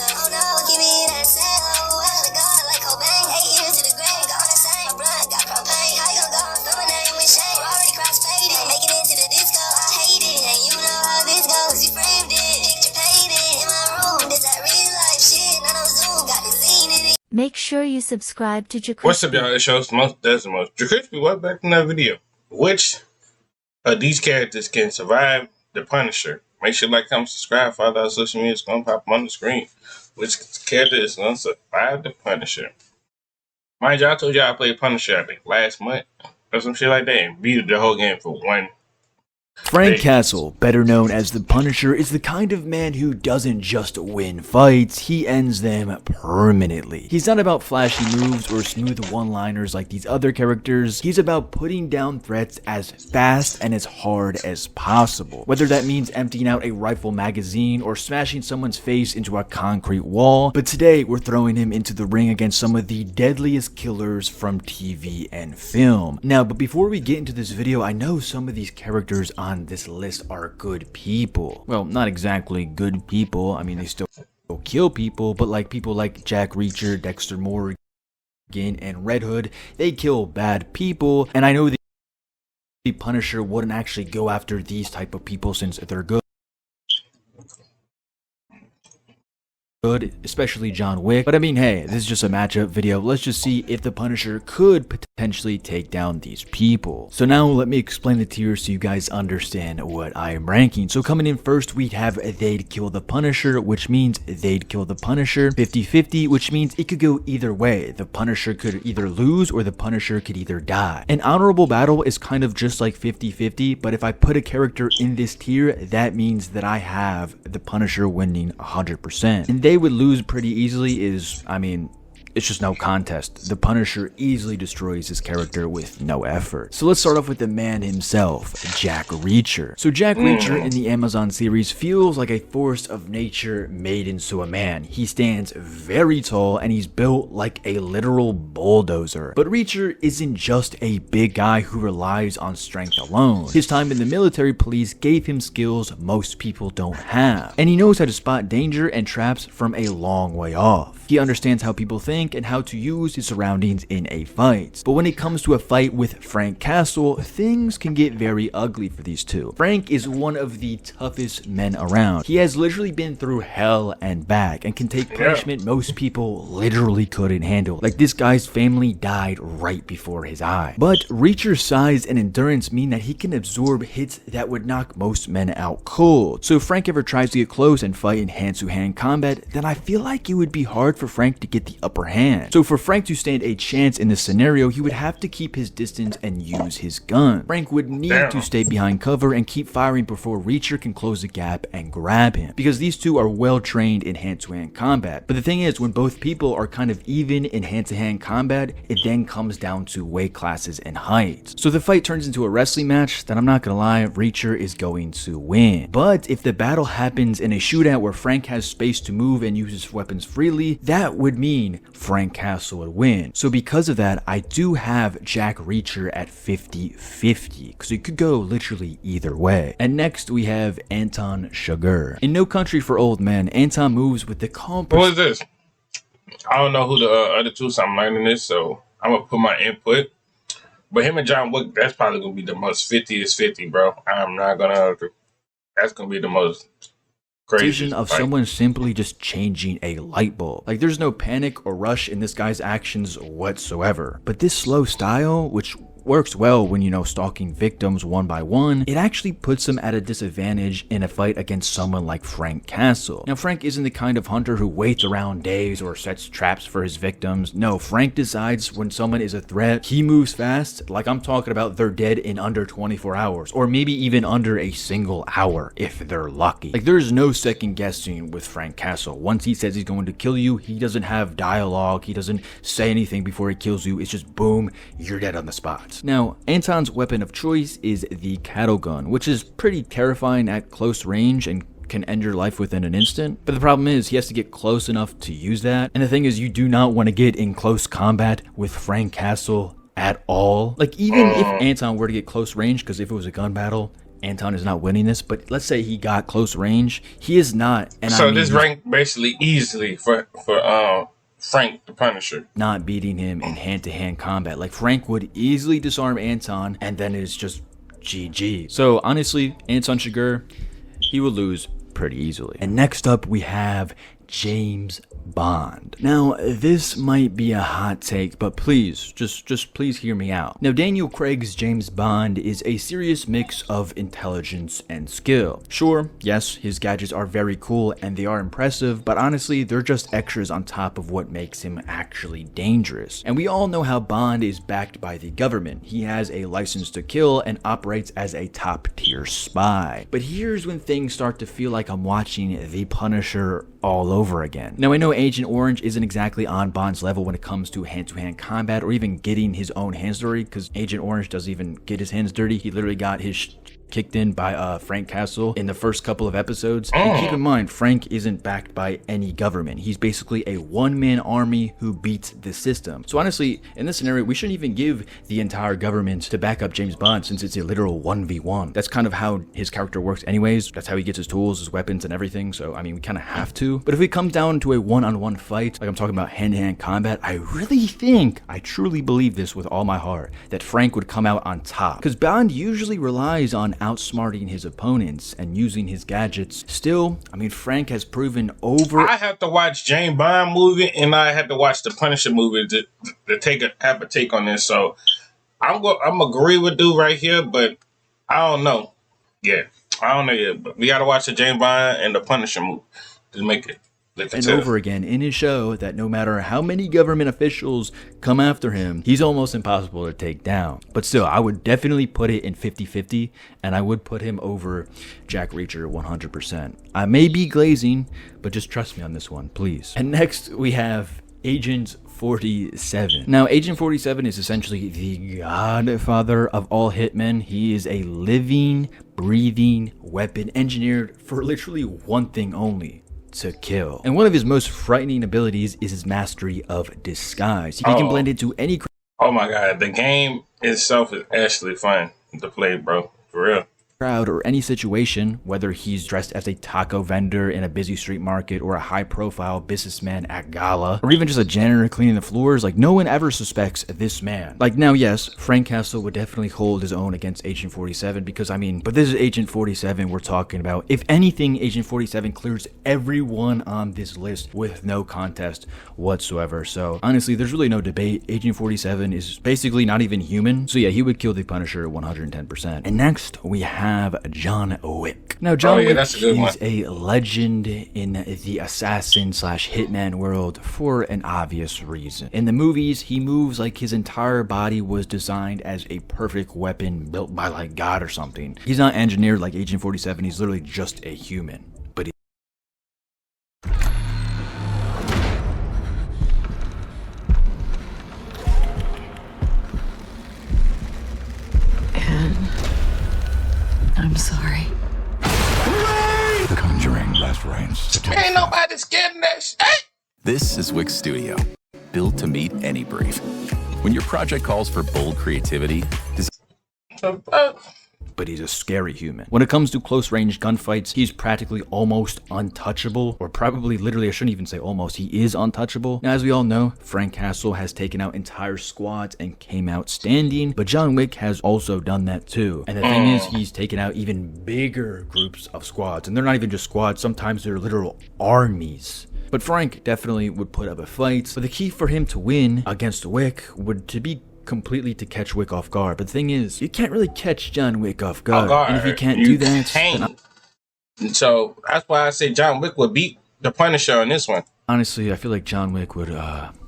myself. Oh no, give me that cell. Oh, I gotta go like Cobain. 8 years to the grave, gone insane. My blood got propane. How you gon' go and throw my name with shame? Already cross-faded, making it to the disco. I hate it, and you know how this goes. You framed it, picture painted in my room. This that real life shit, not on Zoom. Got the scene in it. Make sure you subscribe to JerCrispy. What's up, y'all? It shows most Desmos. JerCrispy, welcome back to another video. Which of these characters can survive the Punisher? Make sure to like, comment, subscribe. Follow our social media. It's going to pop up on the screen. Which character is going to survive the Punisher? Mind you, I told y'all I played Punisher, I think, last month or some shit like that, and beat the whole game for one. Frank Castle, better known as the Punisher, is the kind of man who doesn't just win fights, he ends them permanently. He's not about flashy moves or smooth one-liners like these other characters, he's about putting down threats as fast and as hard as possible. Whether that means emptying out a rifle magazine or smashing someone's face into a concrete wall, but today we're throwing him into the ring against some of the deadliest killers from TV and film. Now, but before we get into this video, I know some of these characters on this list are good people. Well, not exactly good people. I mean, they still kill people, but like people like Jack Reacher, Dexter Morgan, and Red Hood, they kill bad people. And I know the Punisher wouldn't actually go after these type of people since they're good, especially John Wick. But I mean, hey, this is just a matchup video. Let's just see if the Punisher could potentially take down these people. So now let me explain the tiers so you guys understand what I am ranking. So coming in first, we have they'd kill the Punisher, which means they'd kill the Punisher. 50-50, which means it could go either way. The Punisher could either lose or the Punisher could either die. An honorable battle is kind of just like 50-50, but if I put a character in this tier, that means that I have the Punisher winning 100%. And they would lose pretty easily is, I mean, it's just no contest. The Punisher easily destroys his character with no effort. So let's start off with the man himself, Jack Reacher. So Jack Reacher in the Amazon series feels like a force of nature made into a man. He stands very tall and he's built like a literal bulldozer. But Reacher isn't just a big guy who relies on strength alone. His time in the military police gave him skills most people don't have. And he knows how to spot danger and traps from a long way off. He understands how people think and how to use his surroundings in a fight. But when it comes to a fight with Frank Castle, things can get very ugly for these two. Frank is one of the toughest men around. He has literally been through hell and back and can take punishment most people literally couldn't handle. Like this guy's family died right before his eye. But Reacher's size and endurance mean that he can absorb hits that would knock most men out cold. So if Frank ever tries to get close and fight in hand-to-hand combat, then I feel like it would be hard for Frank to get the upper hand. So for Frank to stand a chance in this scenario, he would have to keep his distance and use his gun. Frank would need to stay behind cover and keep firing before Reacher can close the gap and grab him, because these two are well trained in hand-to-hand combat. But the thing is, when both people are kind of even in hand-to-hand combat, it then comes down to weight classes and height. So the fight turns into a wrestling match that, I'm not gonna lie, Reacher is going to win. But if the battle happens in a shootout where Frank has space to move and use his weapons freely, that would mean Frank Castle would win. So because of that, I do have Jack Reacher at 50-50, because it could go literally either way. And next we have Anton Chigurh. In No Country for Old Men, Anton moves with the calm. Who is this? I don't know who the other two, so I'm learning this, so I'm gonna put my input. But him and John Wick, that's probably gonna be the most 50-50, bro. I'm not gonna. That's gonna be the most vision of someone simply just changing a light bulb. Like there's no panic or rush in this guy's actions whatsoever. But this slow style, which works well when, you know, stalking victims one by one, it actually puts him at a disadvantage in a fight against someone like Frank Castle. Now, Frank isn't the kind of hunter who waits around days or sets traps for his victims. No, Frank decides when someone is a threat. He moves fast. Like I'm talking about, they're dead in under 24 hours, or maybe even under a single hour if they're lucky. Like there's no second guessing with Frank Castle. Once he says he's going to kill you, he doesn't have dialogue. He doesn't say anything before he kills you. It's just boom, you're dead on the spot. Now, Anton's weapon of choice is the cattle gun, which is pretty terrifying at close range and can end your life within an instant. But the problem is he has to get close enough to use that. And the thing is, you do not want to get in close combat with Frank Castle at all. Like even if Anton were to get close range, because if it was a gun battle, Anton is not winning this, but let's say he got close range. He is not. And so this rank basically easily for Frank the Punisher. Not beating him in hand-to-hand combat. Like, Frank would easily disarm Anton, and then it's just GG. So, honestly, Anton Chigurh, he would lose pretty easily. And next up, we have James Bond. Now, this might be a hot take, but please, just please hear me out. Now, Daniel Craig's James Bond is a serious mix of intelligence and skill. Sure, yes, his gadgets are very cool and they are impressive, but honestly, they're just extras on top of what makes him actually dangerous. And we all know how Bond is backed by the government. He has a license to kill and operates as a top-tier spy. But here's when things start to feel like I'm watching The Punisher all over again. Now, I know Agent Orange isn't exactly on Bond's level when it comes to hand-to-hand combat or even getting his own hands dirty, because Agent Orange doesn't even get his hands dirty. He literally got his kicked in by Frank Castle in the first couple of episodes. And keep in mind, Frank isn't backed by any government. He's basically a one-man army who beats the system. So honestly, in this scenario, we shouldn't even give the entire government to back up James Bond, since it's a literal 1v1. That's kind of how his character works anyways. That's how he gets his tools, his weapons, and everything. So, I mean, we kind of have to. But if it comes down to a one-on-one fight, like I'm talking about hand-to-hand combat, I really think, I truly believe this with all my heart, that Frank would come out on top. Because Bond usually relies on outsmarting his opponents and using his gadgets. Still, I mean, Frank has proven over. I have to watch James Bond movie and I have to watch the Punisher movie to have a take on this. So I'm agree with dude right here, but I don't know. Yeah, I don't know yet. But we got to watch the James Bond and the Punisher movie to make it. And over again in his show that no matter how many government officials come after him, he's almost impossible to take down. But still, I would definitely put it in 50-50, and I would put him over Jack Reacher 100%. I may be glazing, but just trust me on this one, please. And next, we have Agent 47. Now, Agent 47 is essentially the godfather of all hitmen. He is a living, breathing weapon engineered for literally one thing only: to kill. And one of his most frightening abilities is his mastery of disguise. He can blend into any Oh my god, the game itself is actually fun to play, bro. For real. crowd or any situation, whether he's dressed as a taco vendor in a busy street market or a high-profile businessman at gala, or even just a janitor cleaning the floors. Like, no one ever suspects this man. Like, now, yes, Frank Castle would definitely hold his own against Agent 47 because, I mean, but this is Agent 47 we're talking about. If anything, Agent 47 clears everyone on this list with no contest whatsoever. So, honestly, there's really no debate. Agent 47 is basically not even human. So, yeah, he would kill the Punisher 110%. And next, we have John Wick. Now, John Wick is a legend in the assassin/hitman world for an obvious reason. In the movies, he moves like his entire body was designed as a perfect weapon built by like God or something. He's not engineered like Agent 47, he's literally just a human. But I'm sorry. The Conjuring last reigns. Ain't nobody scared of that shit. This is Wick Studio, built to meet any brief. When your project calls for bold creativity, but he's a scary human. When it comes to close-range gunfights, he's practically almost untouchable, or probably literally, I shouldn't even say almost, he is untouchable. Now, as we all know, Frank Castle has taken out entire squads and came out standing, but John Wick has also done that too. And the thing is, he's taken out even bigger groups of squads, and they're not even just squads, sometimes they're literal armies. But Frank definitely would put up a fight, but the key for him to win against Wick would to be completely to catch Wick off guard. But the thing is, you can't really catch John Wick off guard. And if you can't do that, then so that's why I say John Wick would beat the Punisher on this one. Honestly, I feel like John Wick would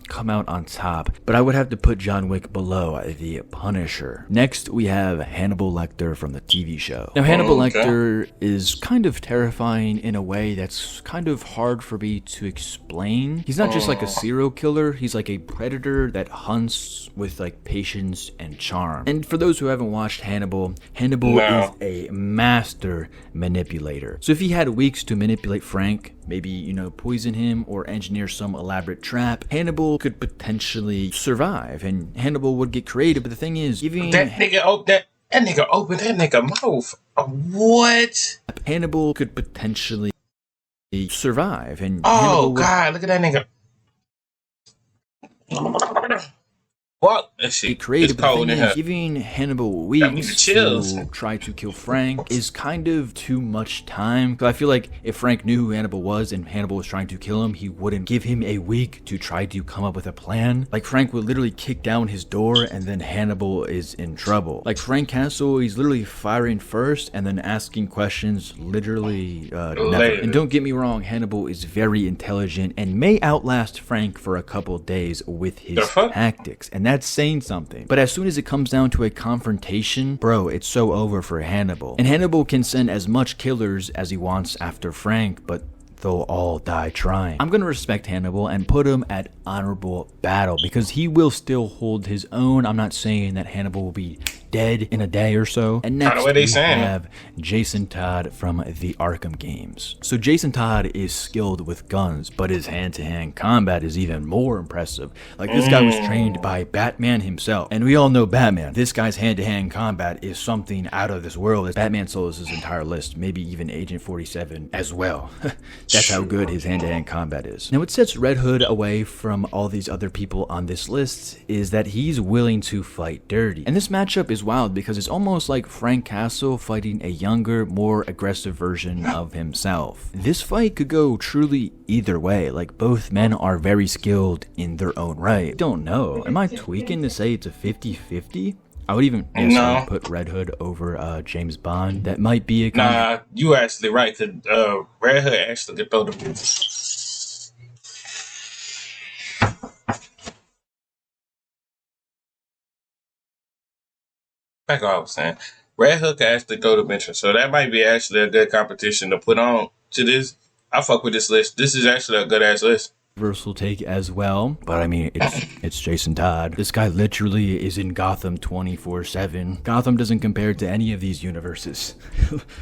come out on top, but I would have to put John Wick below the Punisher. Next, we have Hannibal Lecter from the TV show. Now, Hannibal Lecter is kind of terrifying in a way that's kind of hard for me to explain. He's not just like a serial killer, he's like a predator that hunts with like patience and charm. And for those who haven't watched Hannibal, Hannibal is a master manipulator. So if he had weeks to manipulate Frank, maybe, you know, poison him or engineer some elaborate trap, Hannibal could potentially survive, and Hannibal would get creative. But the thing is, even that nigga opened that mouth. What? Hannibal could potentially survive, and Oh Hannibal would God, look at that nigga. Well, let's see. be creative, It's but the cold thing in is, here. giving Hannibal Got me the weeks chills. to try to kill Frank is kind of too much time. Because I feel like if Frank knew who Hannibal was and Hannibal was trying to kill him, he wouldn't give him a week to try to come up with a plan. Like, Frank would literally kick down his door and then Hannibal is in trouble. Like, Frank Castle, he's literally firing first and then asking questions literally never. Later. And don't get me wrong, Hannibal is very intelligent and may outlast Frank for a couple days with his The fuck? tactics, and that's saying something. But as soon as it comes down to a confrontation, bro, it's so over for Hannibal. And Hannibal can send as much killers as he wants after Frank, but they'll all die trying. I'm gonna respect Hannibal and put him at honorable battle because he will still hold his own. I'm not saying that Hannibal will be dead in a day or so. And next what they we saying. have Jason Todd from the Arkham games. So Jason Todd is skilled with guns, but his hand-to-hand combat is even more impressive. Like, this guy was trained by Batman himself, and we all know Batman. This guy's hand-to-hand combat is something out of this world. As Batman solos his entire list, maybe even Agent 47 as well. That's how good his hand-to-hand combat is. Now, what sets Red Hood away from all these other people on this list is that he's willing to fight dirty. And this matchup is wild because it's almost like Frank Castle fighting a younger, more aggressive version of himself. This fight could go truly either way. Like, both men are very skilled in their own right. Don't know. Am I tweaking to say it's a 50-50? I would even put Red Hood over James Bond. That might be a Nah, you actually right. Cause Red Hood actually could throw the. Like I was saying, Red Hook can actually throw the bench, so that might be actually a good competition to put on to this. I fuck with this list. This is actually a good ass list. Universal take as well, but I mean, it's Jason Todd. This guy literally is in Gotham 24/7. Gotham doesn't compare to any of these universes.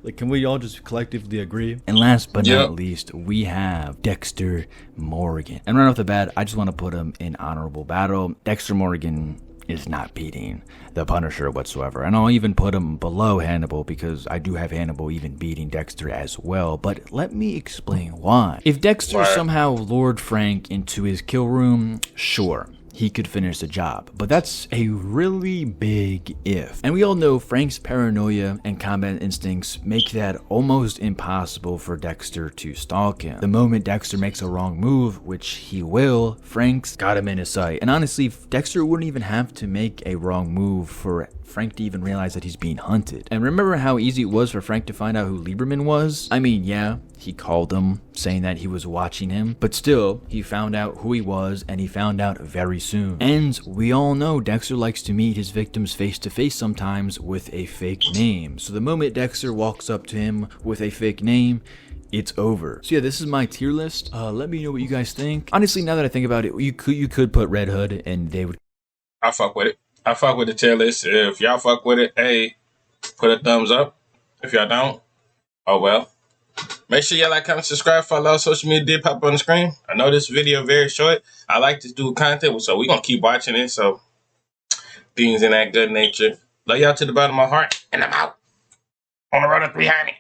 Like, can we all just collectively agree? And last but not least, we have Dexter Morgan. And right off the bat, I just want to put him in honorable battle. Dexter Morgan is not beating the Punisher whatsoever, and I'll even put him below Hannibal because I do have Hannibal even beating Dexter as well. But let me explain why. If Dexter somehow lured Frank into his kill room, sure, he could finish the job, but that's a really big if. And we all know Frank's paranoia and combat instincts make that almost impossible for Dexter to stalk him. The moment Dexter makes a wrong move, which he will, Frank's got him in his sight. And honestly, Dexter wouldn't even have to make a wrong move for Frank to even realize that he's being hunted. And remember how easy it was for Frank to find out who Lieberman was? I mean, yeah, he called him, saying that he was watching him, but still, he found out who he was, and he found out very soon. And we all know Dexter likes to meet his victims face to face sometimes with a fake name. So the moment Dexter walks up to him with a fake name, it's over. So yeah, this is my tier list. Let me know what you guys think. Honestly, now that I think about it, you could put Red Hood, and they would. I fuck with it. I fuck with the tier list. If y'all fuck with it, hey, put a thumbs up. If y'all don't, oh well. Make sure y'all like, comment, subscribe, follow social media did pop on the screen. I know this video very short. I like to do content, so we're going to keep watching it. So things in that good nature. Love y'all to the bottom of my heart, and I'm out. On the road to 300.